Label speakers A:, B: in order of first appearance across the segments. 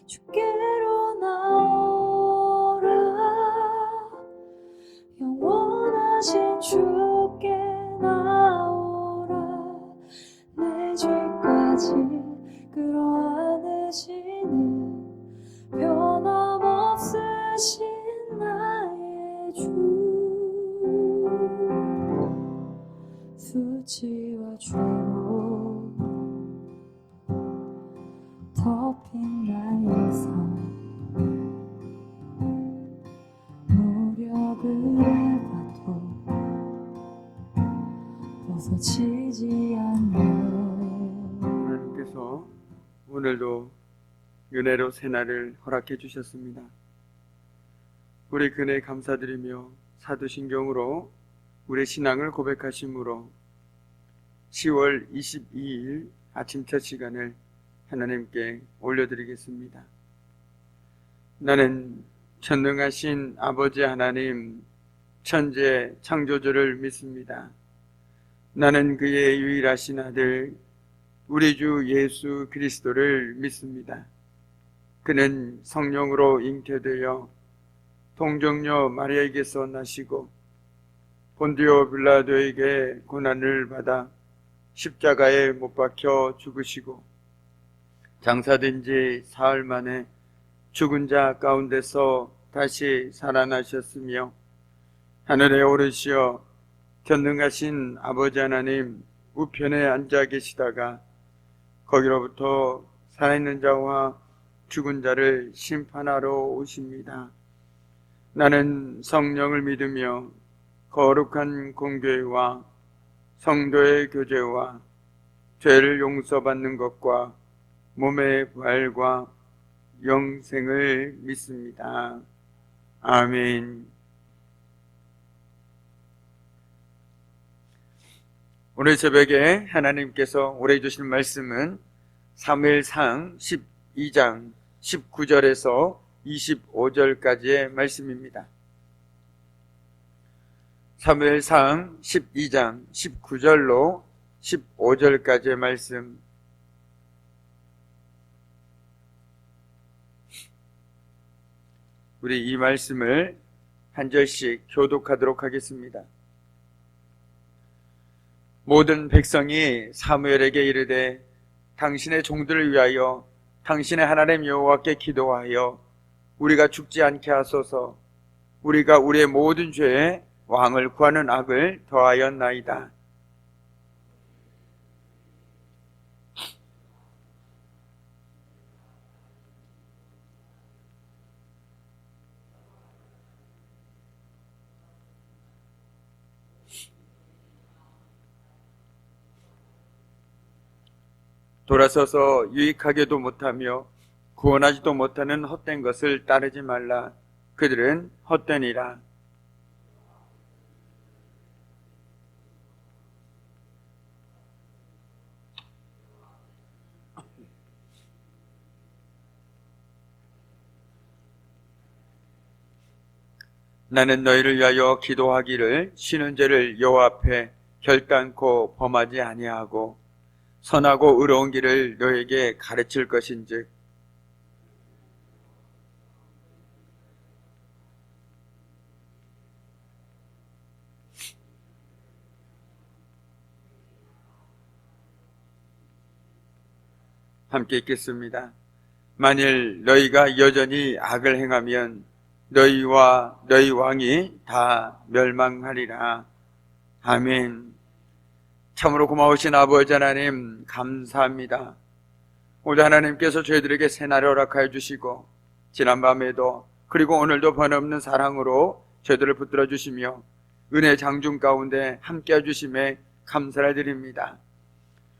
A: 주께로 나오라. 영원하신 주께 나오라. 내 죄까지 끌어안으시는 변함없으신 나의 주. 수치와 죄로 덮인 나의 삶, 무력을 해봐도 벗어지지 않네.
B: 하나님께서 오늘도 은혜로 새날을 허락해 주셨습니다. 우리 그네 감사드리며 사도신경으로 우리 신앙을 고백하심으로 10월 22일 아침 첫 시간을 하나님께 올려드리겠습니다. 나는 전능하신 아버지 하나님 천재 창조주를 믿습니다. 나는 그의 유일하신 아들 우리 주 예수 그리스도를 믿습니다. 그는 성령으로 잉태되어 동정녀 마리아에게서 나시고 본디오 빌라도에게 고난을 받아 십자가에 못 박혀 죽으시고 장사된 지 사흘 만에 죽은 자 가운데서 다시 살아나셨으며 하늘에 오르시어 전능하신 아버지 하나님 우편에 앉아 계시다가 거기로부터 살아있는 자와 죽은 자를 심판하러 오십니다. 나는 성령을 믿으며 거룩한 공교회와 성도의 교제와 죄를 용서받는 것과 몸의 부활과 영생을 믿습니다. 아멘. 오늘 새벽에 하나님께서 우리에게 주신 말씀은 사무엘상 12장 19절에서 25절까지의 말씀입니다. 사무엘상 12장 19절로 15절까지의 말씀, 우리 이 말씀을 한 절씩 교독하도록 하겠습니다. 모든 백성이 사무엘에게 이르되 당신의 종들을 위하여 당신의 하나님 여호와께 기도하여 우리가 죽지 않게 하소서. 우리가 우리의 모든 죄에 왕을 구하는 악을 더하였나이다. 돌아서서 유익하게도 못하며 구원하지도 못하는 헛된 것을 따르지 말라. 그들은 헛되니라. 나는 너희를 위하여 기도하기를 쉬는 죄를 여호와 앞에 결단코 범하지 아니하고 선하고 의로운 길을 너에게 가르칠 것인즉 함께 읽겠습니다. 만일 너희가 여전히 악을 행하면 너희와 너희 왕이 다 멸망하리라. 아멘. 참으로 고마우신 아버지 하나님 감사합니다. 오늘 하나님께서 저희들에게 새날을 허락하여 주시고 지난밤에도 그리고 오늘도 번없는 사랑으로 저희들을 붙들어 주시며 은혜 장중 가운데 함께 해주심에 감사를 드립니다.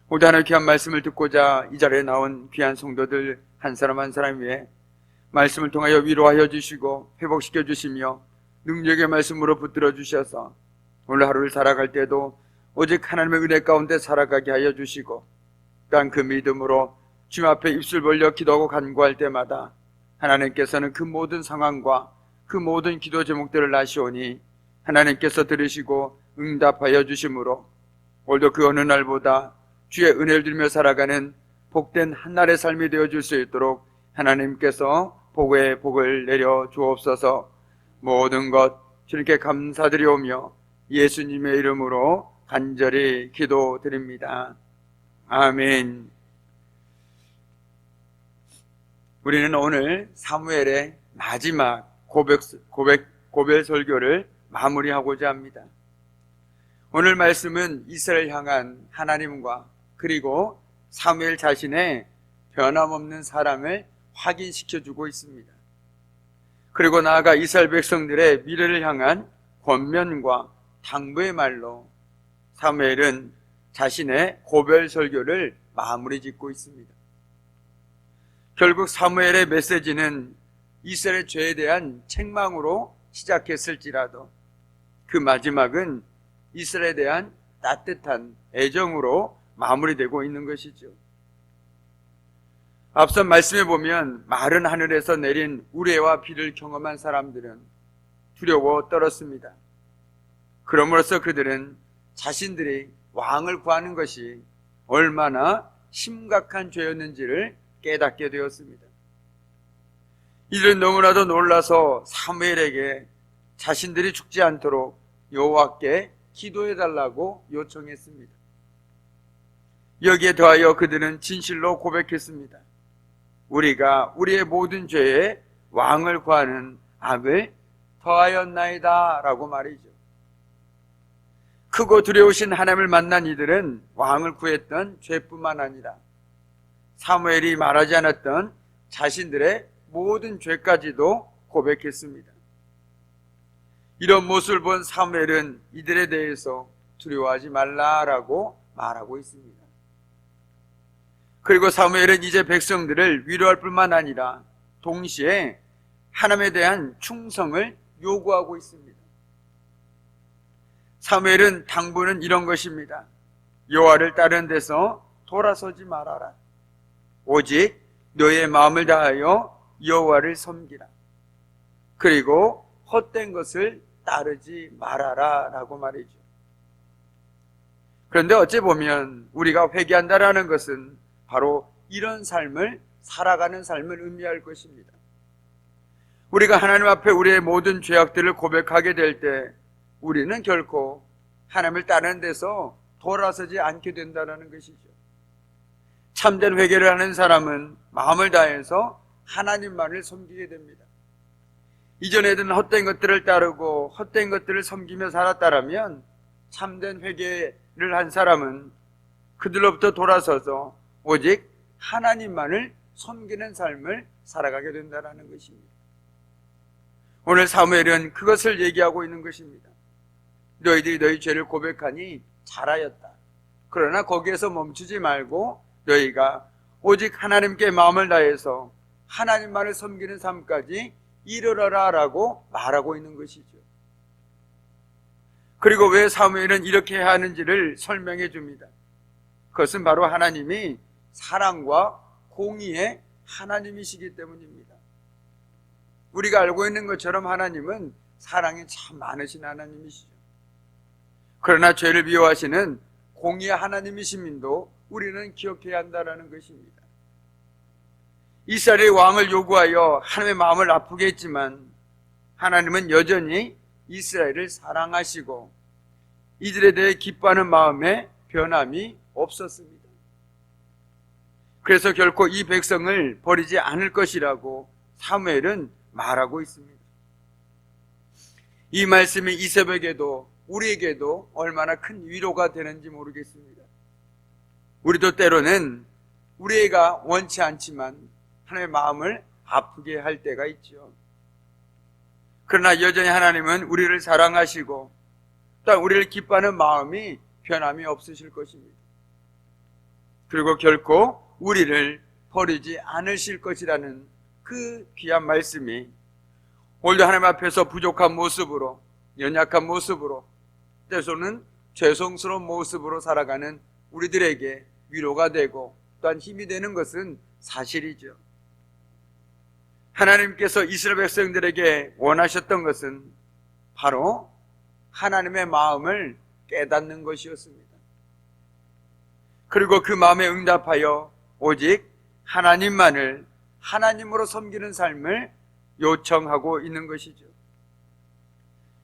B: 오늘 하나님 귀한 말씀을 듣고자 이 자리에 나온 귀한 성도들 한 사람 한 사람 위에 말씀을 통하여 위로하여 주시고 회복시켜 주시며 능력의 말씀으로 붙들어 주셔서 오늘 하루를 살아갈 때도 오직 하나님의 은혜 가운데 살아가게 하여 주시고 또한 그 믿음으로 주님 앞에 입술 벌려 기도하고 간구할 때마다 하나님께서는 그 모든 상황과 그 모든 기도 제목들을 아시오니 하나님께서 들으시고 응답하여 주심으로 오늘도 그 어느 날보다 주의 은혜를 들며 살아가는 복된 한날의 삶이 되어줄 수 있도록 하나님께서 복에 복을 내려 주옵소서. 모든 것 주님께 감사드리오며 예수님의 이름으로 간절히 기도드립니다. 아멘. 우리는 오늘 사무엘의 마지막 고별 설교를 마무리하고자 합니다. 오늘 말씀은 이스라엘 향한 하나님과 그리고 사무엘 자신의 변함없는 사랑을 확인시켜주고 있습니다. 그리고 나아가 이스라엘 백성들의 미래를 향한 권면과 당부의 말로 사무엘은 자신의 고별 설교를 마무리 짓고 있습니다. 결국 사무엘의 메시지는 이스라엘의 죄에 대한 책망으로 시작했을지라도 그 마지막은 이스라엘에 대한 따뜻한 애정으로 마무리되고 있는 것이죠. 앞선 말씀해 보면 마른 하늘에서 내린 우레와 비를 경험한 사람들은 두려워 떨었습니다. 그러므로써 그들은 자신들이 왕을 구하는 것이 얼마나 심각한 죄였는지를 깨닫게 되었습니다. 이들은 너무나도 놀라서 사무엘에게 자신들이 죽지 않도록 여호와께 기도해달라고 요청했습니다. 여기에 더하여 그들은 진실로 고백했습니다. 우리가 우리의 모든 죄에 왕을 구하는 악을 더하였나이다 라고 말이죠. 크고 두려우신 하나님을 만난 이들은 왕을 구했던 죄뿐만 아니라 사무엘이 말하지 않았던 자신들의 모든 죄까지도 고백했습니다. 이런 모습을 본 사무엘은 이들에 대해서 두려워하지 말라라고 말하고 있습니다. 그리고 사무엘은 이제 백성들을 위로할 뿐만 아니라 동시에 하나님에 대한 충성을 요구하고 있습니다. 사무엘은 당부는 이런 것입니다. 여호와를 따르는 데서 돌아서지 말아라. 오직 너의 마음을 다하여 여호와를 섬기라. 그리고 헛된 것을 따르지 말아라 라고 말이죠. 그런데 어찌 보면 우리가 회개한다라는 것은 바로 이런 삶을 살아가는 삶을 의미할 것입니다. 우리가 하나님 앞에 우리의 모든 죄악들을 고백하게 될 때 우리는 결코 하나님을 따르는 데서 돌아서지 않게 된다는 것이죠. 참된 회개를 하는 사람은 마음을 다해서 하나님만을 섬기게 됩니다. 이전에는 헛된 것들을 따르고 헛된 것들을 섬기며 살았다라면 참된 회개를 한 사람은 그들로부터 돌아서서 오직 하나님만을 섬기는 삶을 살아가게 된다는 것입니다. 오늘 사무엘은 그것을 얘기하고 있는 것입니다. 너희들이 너희 죄를 고백하니 잘하였다. 그러나 거기에서 멈추지 말고 너희가 오직 하나님께 마음을 다해서 하나님만을 섬기는 삶까지 이르러라 라고 말하고 있는 것이죠. 그리고 왜 사무엘은 이렇게 해야 하는지를 설명해 줍니다. 그것은 바로 하나님이 사랑과 공의의 하나님이시기 때문입니다. 우리가 알고 있는 것처럼 하나님은 사랑이 참 많으신 하나님이시죠. 그러나 죄를 미워하시는 공의의 하나님이심도 우리는 기억해야 한다는 것입니다. 이스라엘의 왕을 요구하여 하나님의 마음을 아프게 했지만 하나님은 여전히 이스라엘을 사랑하시고 이들에 대해 기뻐하는 마음에 변함이 없었습니다. 그래서 결코 이 백성을 버리지 않을 것이라고 사무엘은 말하고 있습니다. 이 말씀이 이 새벽에도 우리에게도 얼마나 큰 위로가 되는지 모르겠습니다. 우리도 때로는 우리가 원치 않지만 하나님의 마음을 아프게 할 때가 있죠. 그러나 여전히 하나님은 우리를 사랑하시고 또 우리를 기뻐하는 마음이 변함이 없으실 것입니다. 그리고 결코 우리를 버리지 않으실 것이라는 그 귀한 말씀이 오늘도 하나님 앞에서 부족한 모습으로, 연약한 모습으로, 때로는 죄송스러운 모습으로 살아가는 우리들에게 위로가 되고 또한 힘이 되는 것은 사실이죠. 하나님께서 이스라엘 백성들에게 원하셨던 것은 바로 하나님의 마음을 깨닫는 것이었습니다. 그리고 그 마음에 응답하여 오직 하나님만을 하나님으로 섬기는 삶을 요청하고 있는 것이죠.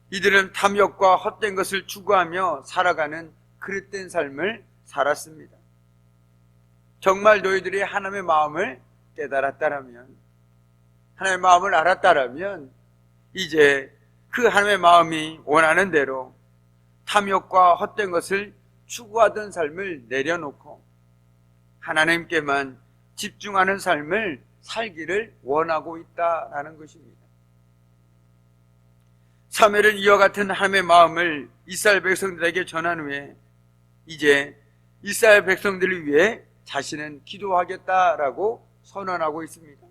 B: 이들은 탐욕과 헛된 것을 추구하며 살아가는 그릇된 삶을 살았습니다. 정말 너희들이 하나님의 마음을 깨달았다라면, 하나님의 마음을 알았다라면 이제 그 하나님의 마음이 원하는 대로 탐욕과 헛된 것을 추구하던 삶을 내려놓고 하나님께만 집중하는 삶을 살기를 원하고 있다라는 것입니다. 사무엘은 이와 같은 하나님의 마음을 이스라엘 백성들에게 전한 후에 이제 이스라엘 백성들을 위해 자신은 기도하겠다라고 선언하고 있습니다.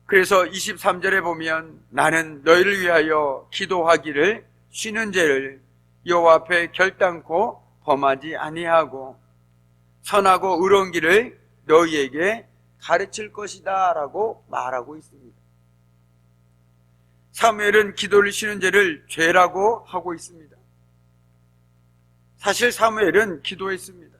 B: 그래서 23절에 보면 나는 너희를 위하여 기도하기를 쉬는 죄를 여호와 앞에 결단코 범하지 아니하고 선하고 의로운 길을 너희에게 가르칠 것이다 라고 말하고 있습니다. 사무엘은 기도를 쉬는 죄를 죄라고 하고 있습니다. 사실 사무엘은 기도했습니다.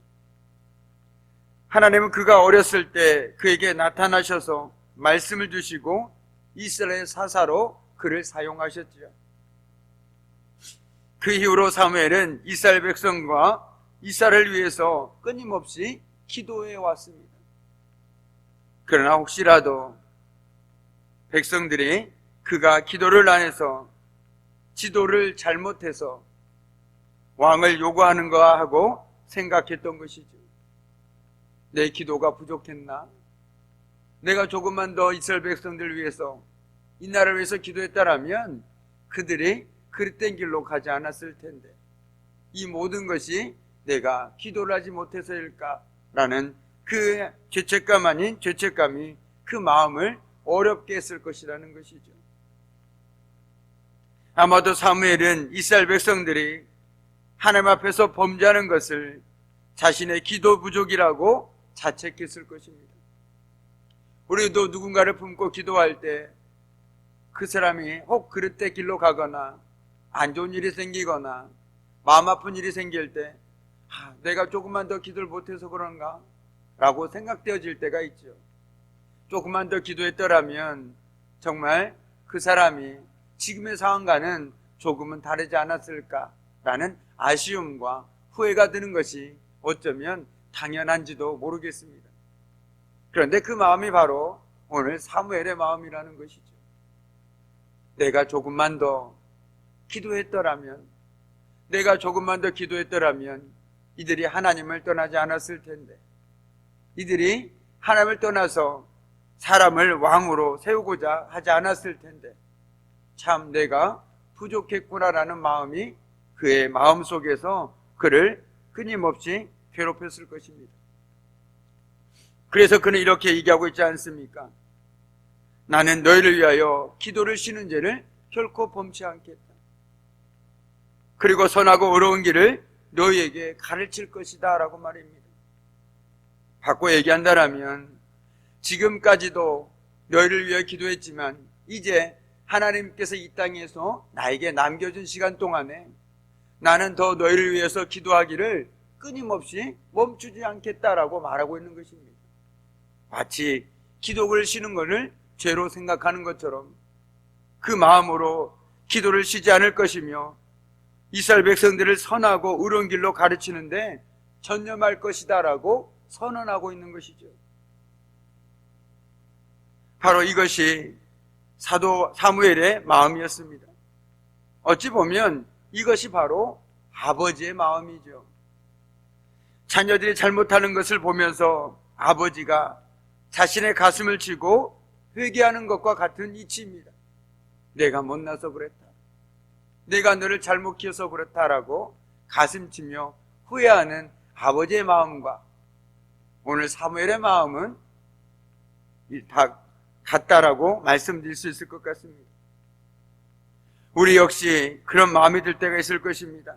B: 하나님은 그가 어렸을 때 그에게 나타나셔서 말씀을 주시고 이스라엘 사사로 그를 사용하셨지요. 그 이후로 사무엘은 이스라엘 백성과 이스라엘을 위해서 끊임없이 기도해 왔습니다. 그러나 혹시라도 백성들이 그가 기도를 안 해서 지도를 잘못해서 왕을 요구하는 거 하고 생각했던 것이죠. 내 기도가 부족했나? 내가 조금만 더 이스라엘 백성들을 위해서 이 나라를 위해서 기도했다라면 그들이 그릇된 길로 가지 않았을 텐데 이 모든 것이 내가 기도를 하지 못해서일까라는 그 죄책감 아닌 죄책감이 그 마음을 어렵게 했을 것이라는 것이죠. 아마도 사무엘은 이스라엘 백성들이 하나님 앞에서 범죄하는 것을 자신의 기도 부족이라고 자책했을 것입니다. 우리도 누군가를 품고 기도할 때 그 사람이 혹 그릇된 길로 가거나 안 좋은 일이 생기거나 마음 아픈 일이 생길 때 내가 조금만 더 기도를 못해서 그런가? 라고 생각되어질 때가 있죠. 조금만 더 기도했더라면 정말 그 사람이 지금의 상황과는 조금은 다르지 않았을까라는 아쉬움과 후회가 드는 것이 어쩌면 당연한지도 모르겠습니다. 그런데 그 마음이 바로 오늘 사무엘의 마음이라는 것이죠. 내가 조금만 더 기도했더라면, 내가 조금만 더 기도했더라면 이들이 하나님을 떠나지 않았을 텐데, 이들이 하나님을 떠나서 사람을 왕으로 세우고자 하지 않았을 텐데 참 내가 부족했구나라는 마음이 그의 마음속에서 그를 끊임없이 괴롭혔을 것입니다. 그래서 그는 이렇게 얘기하고 있지 않습니까? 나는 너희를 위하여 기도를 쉬는 죄를 결코 범치 않겠다. 그리고 선하고 의로운 길을 너희에게 가르칠 것이다 라고 말입니다. 바꿔 얘기한다면 지금까지도 너희를 위해 기도했지만 이제 하나님께서 이 땅에서 나에게 남겨준 시간 동안에 나는 더 너희를 위해서 기도하기를 끊임없이 멈추지 않겠다라고 말하고 있는 것입니다. 마치 기도를 쉬는 것을 죄로 생각하는 것처럼 그 마음으로 기도를 쉬지 않을 것이며 이스라엘 백성들을 선하고 의로운 길로 가르치는데 전념할 것이다라고 선언하고 있는 것이죠. 바로 이것이 사도 사무엘의 마음이었습니다. 어찌 보면 이것이 바로 아버지의 마음이죠. 자녀들이 잘못하는 것을 보면서 아버지가 자신의 가슴을 치고 회개하는 것과 같은 이치입니다. 내가 못나서 그랬다. 내가 너를 잘못 키워서 그렇다라고 가슴치며 후회하는 아버지의 마음과 오늘 사무엘의 마음은 다 같다라고 말씀드릴 수 있을 것 같습니다. 우리 역시 그런 마음이 들 때가 있을 것입니다.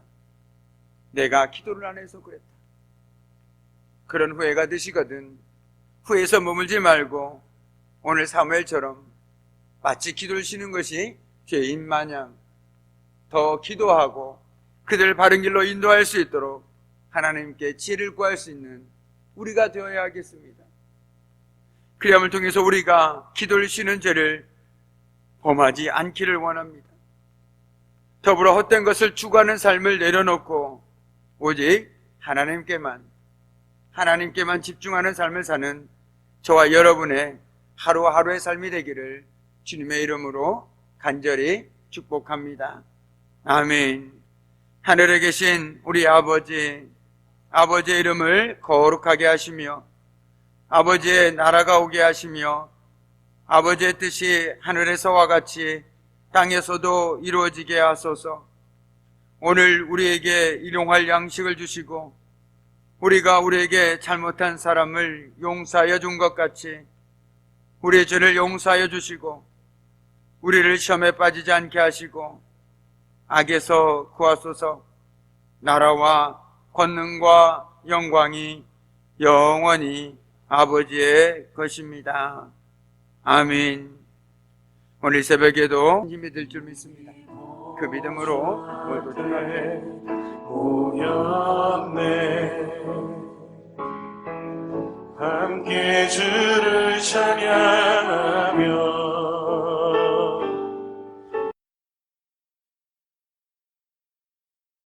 B: 내가 기도를 안 해서 그랬다. 그런 후회가 드시거든 후회에서 머물지 말고 오늘 사무엘처럼 마치 기도를 쉬는 것이 죄인 마냥 더 기도하고 그들을 바른 길로 인도할 수 있도록 하나님께 지혜를 구할 수 있는 우리가 되어야 하겠습니다. 그리함을 통해서 우리가 기도를 쉬는 죄를 범하지 않기를 원합니다. 더불어 헛된 것을 추구하는 삶을 내려놓고 오직 하나님께만 집중하는 삶을 사는 저와 여러분의 하루하루의 삶이 되기를 주님의 이름으로 간절히 축복합니다. 아멘. 하늘에 계신 우리 아버지의 이름을 거룩하게 하시며 아버지의 나라가 오게 하시며 아버지의 뜻이 하늘에서와 같이 땅에서도 이루어지게 하소서. 오늘 우리에게 일용할 양식을 주시고 우리가 우리에게 잘못한 사람을 용서하여 준 것 같이 우리의 죄를 용서하여 주시고 우리를 시험에 빠지지 않게 하시고 악에서 구하소서. 나라와 권능과 영광이 영원히 아버지의 것입니다. 아멘. 오늘 새벽에도 힘이 될 줄 믿습니다. 그 믿음으로 모두 전하되
C: 오였네 함께 주를 찬양